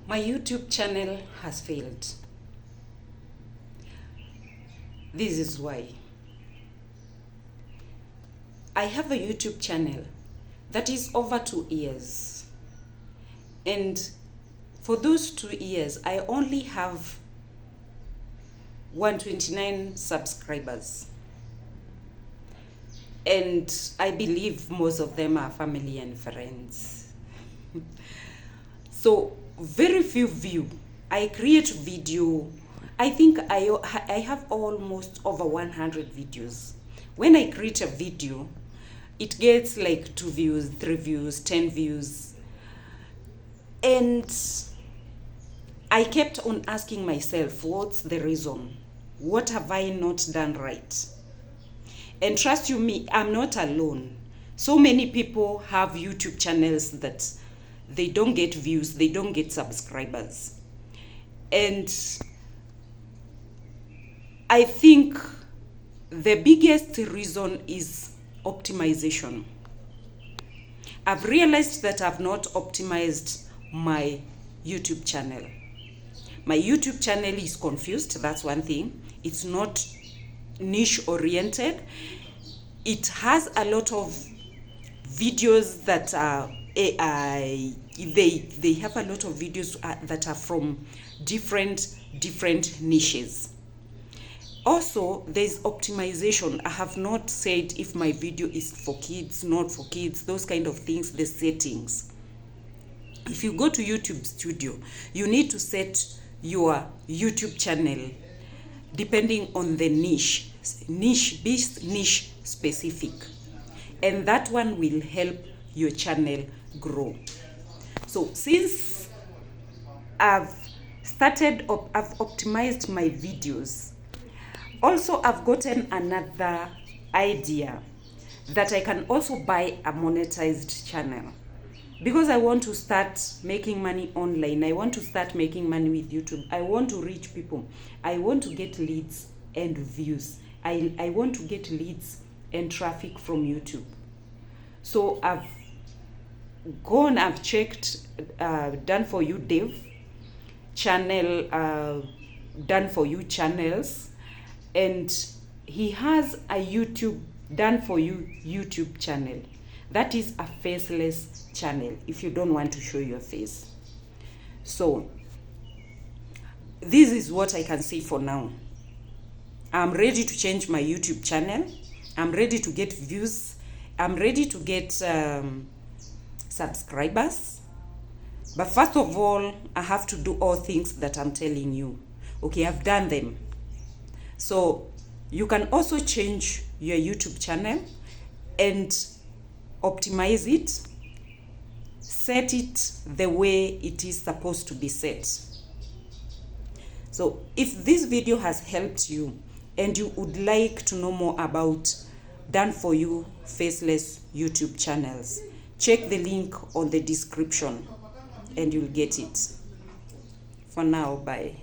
My YouTube channel has failed. This is why. I have a YouTube channel that is over 2 years. And for those 2 years, I only have 129 subscribers. And I believe most of them are family and friends. So very few view. I create video. I think I have almost over 100 videos. When I create a video, it gets like 2 views, 3 views, 10 views. And I kept on asking myself, what's the reason? What have I not done right? And trust you me, I'm not alone. So many people have YouTube channels that they don't get views, they don't get subscribers. And I think the biggest reason is optimization. I've realized that I've not optimized my YouTube channel. My YouTube channel is confused, that's one thing. It's not niche oriented. It has a lot of videos that are AI. They have a lot of videos that are from different niches. Also, there's optimization. I have not said if my video is for kids, not for kids, those kind of things, the settings. If you go to YouTube Studio, you need to set your YouTube channel depending on the niche specific. And that one will help your channel grow. So since I've optimized my videos, also I've gotten another idea that I can also buy a monetized channel. Because I want to start making money online. I want to start making money with YouTube. I want to reach people. I want to get leads and views. I want to get leads and traffic from YouTube. So I've checked Done For You Dave channel, Done For You channels, and he has a YouTube Done For You YouTube channel. That is a faceless channel if you don't want to show your face. So this is what I can say for now. I'm ready to change my YouTube channel. I'm ready to get views. I'm ready to get subscribers. But first of all, I have to do all things that I'm telling you. Okay, I've done them. So you can also change your YouTube channel and optimize it, set it the way it is supposed to be set. So if this video has helped you and you would like to know more about Done For You Faceless YouTube channels, check the link on the description and you'll get it. For now, bye.